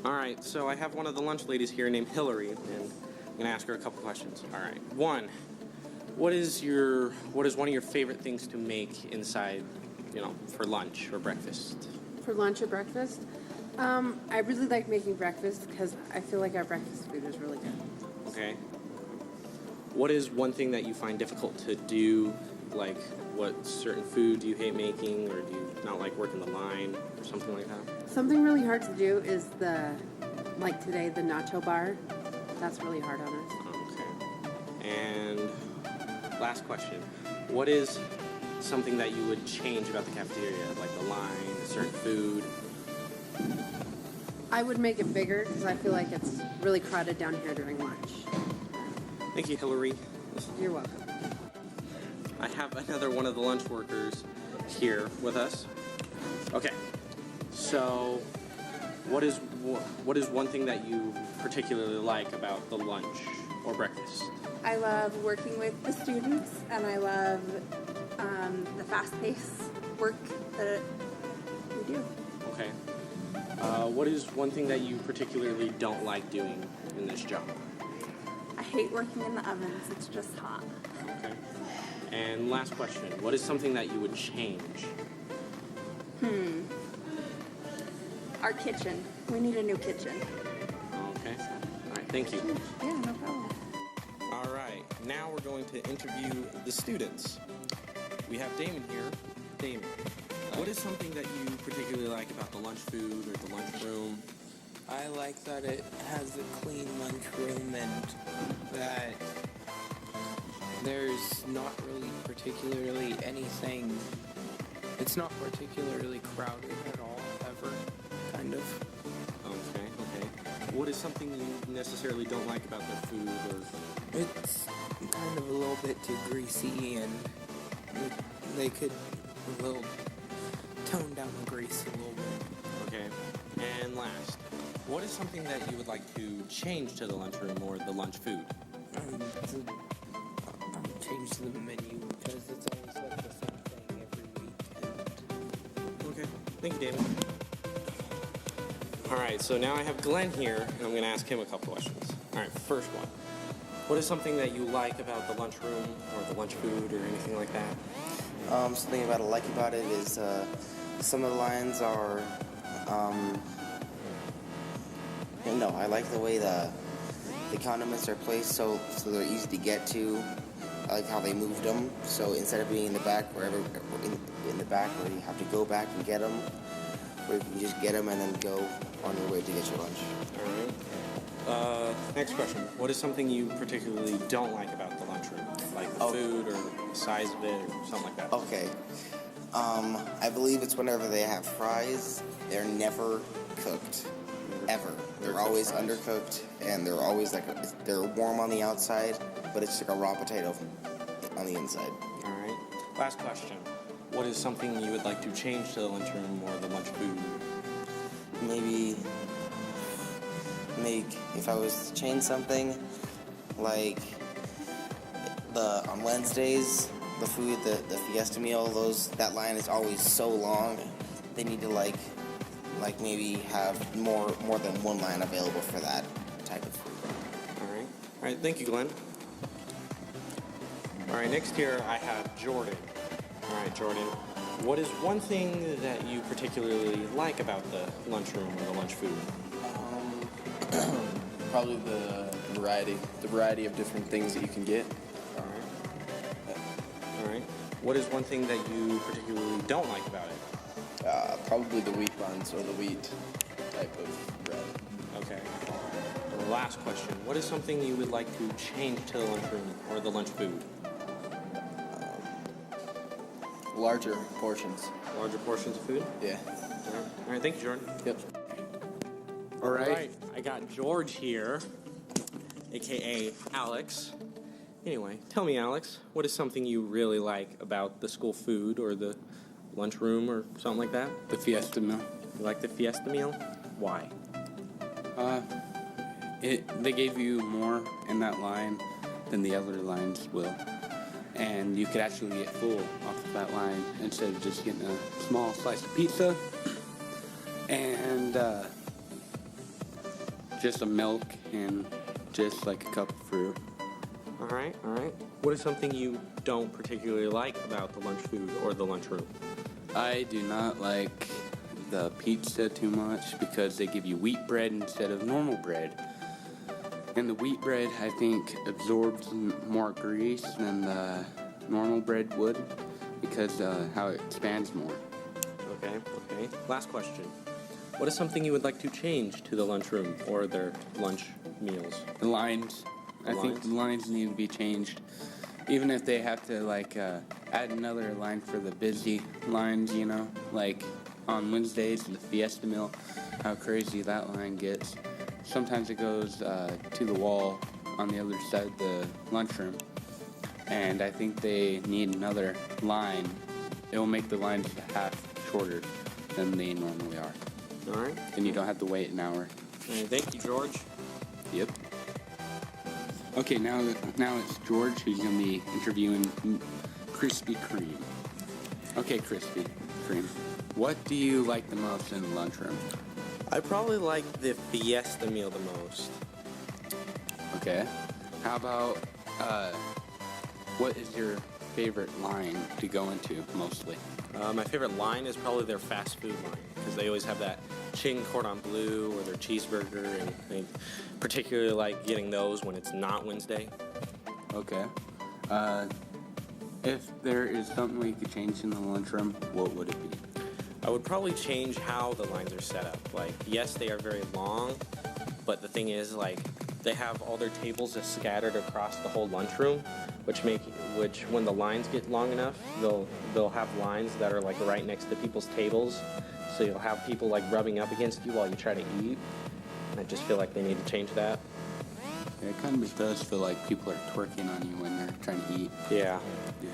All right, so I have one of the lunch ladies here named Hillary, and I'm gonna ask her a couple questions. All right, one, what is one of your favorite things to make inside, for lunch or breakfast? For lunch or breakfast? I really like making breakfast because I feel like our breakfast food is really good. Okay. What is one thing that you find difficult to do? Like, what certain food do you hate making, or do you not like working the line, or something like that? Something really hard to do is like today, the nacho bar. That's really hard on us. Okay. And last question. What is something that you would change about the cafeteria, like the line, a certain food? I would make it bigger because I feel like it's really crowded down here during lunch. Thank you, Hillary. You're welcome. I have another one of the lunch workers here with us. Okay, so what is one thing that you particularly like about the lunch or breakfast? I love working with the students, and I love the fast-paced work that we do. Okay. What is one thing that you particularly don't like doing in this job? I hate working in the ovens. It's just hot. Okay. And last question. What is something that you would change? Our kitchen. We need a new kitchen. Okay. All right. Thank you. Yeah, no problem. All right. Now we're going to interview the students. We have Damon here. Damon, what is something that you particularly like about the lunch food or the lunchroom? I like that it has a clean lunchroom and that there's not really particularly anything. It's not particularly crowded at all, ever, kind of. Okay. What is something you necessarily don't like about the food? Or It's kind of a little bit too greasy, and they could a little tone down the grease a little bit. Okay. And last, what is something that you would like to change to the lunchroom or the lunch food? Change the menu because it's always like the same thing every week. Okay. Thank you, Damon. All right, so now I have Glenn here, and I'm going to ask him a couple questions. All right, first one. What is something that you like about the lunchroom or the lunch food or anything like that? Something about I like about it is some of the lines are, I like the way the condiments are placed so they're easy to get to. I like how they moved them. So instead of being in the back where you have to go back and get them, where you can just get them and then go on your way to get your lunch. All right. Next question. What is something you particularly don't like about the lunchroom? Like the food or the size of it or something like that? Okay. I believe it's whenever they have fries, they're never cooked. Ever. They're always undercooked, and they're always they're warm on the outside, but it's like a raw potato on the inside. All right. Last question. What is something you would like to change to the lunchroom or the lunch food? Maybe if I was to change something, like on Wednesdays, the food, the Fiesta meal, that line is always so long. They need to maybe have more than one line available for that type of food. All right. Thank you, Glenn. All right. Next here I have Jordan. All right, Jordan. What is one thing that you particularly like about the lunchroom or the lunch food? Probably the variety of different things that you can get. All right. What is one thing that you particularly don't like about it? Probably the wheat buns or the wheat type of bread. Okay. And the last question. What is something you would like to change to the lunchroom or the lunch food? Larger portions. Larger portions of food? Yeah. All right. Thank you, Jordan. Yep. All right. I got George here, a.k.a. Alex. Anyway, tell me, Alex, what is something you really like about the school food or the lunchroom or something like that? The Fiesta meal. You like the Fiesta meal? Why? They gave you more in that line than the other lines will. And you could actually get full off of that line instead of just getting a small slice of pizza. And Just a milk and just like a cup of fruit. All right, all right. What is something you don't particularly like about the lunch food or the lunchroom? I do not like the pizza too much because they give you wheat bread instead of normal bread. And the wheat bread, I think, absorbs more grease than the normal bread would because how it expands more. Okay, okay. Last question. What is something you would like to change to the lunchroom or their lunch meals? The lines, I think lines? the lines need to be changed. Even if they have to add another line for the busy lines, you know, like on Wednesdays the Fiesta meal, how crazy that line gets. Sometimes it goes to the wall on the other side of the lunchroom, and I think they need another line. It will make the lines half shorter than they normally are. All right. Then you don't have to wait an hour. All right, thank you, George. Yep. Okay, now it's George who's gonna be interviewing Krispy Kreme. Okay, Krispy Kreme, what do you like the most in the lunchroom? I probably like the Fiesta meal the most. Okay. How about what is your favorite line to go into mostly? My favorite line is probably their fast food line because they always have that chicken cordon bleu or their cheeseburger, and I particularly like getting those when it's not Wednesday. Okay. If there is something we could change in the lunchroom, what would it be? I would probably change how the lines are set up. Like, yes, they are very long, but the thing is, like, they have all their tables just scattered across the whole lunchroom, which when the lines get long enough, they'll have lines that are like right next to people's tables, so you'll have people like rubbing up against you while you try to eat. And I just feel like they need to change that. It kind of does feel like people are twerking on you when they're trying to eat. Yeah. Yeah.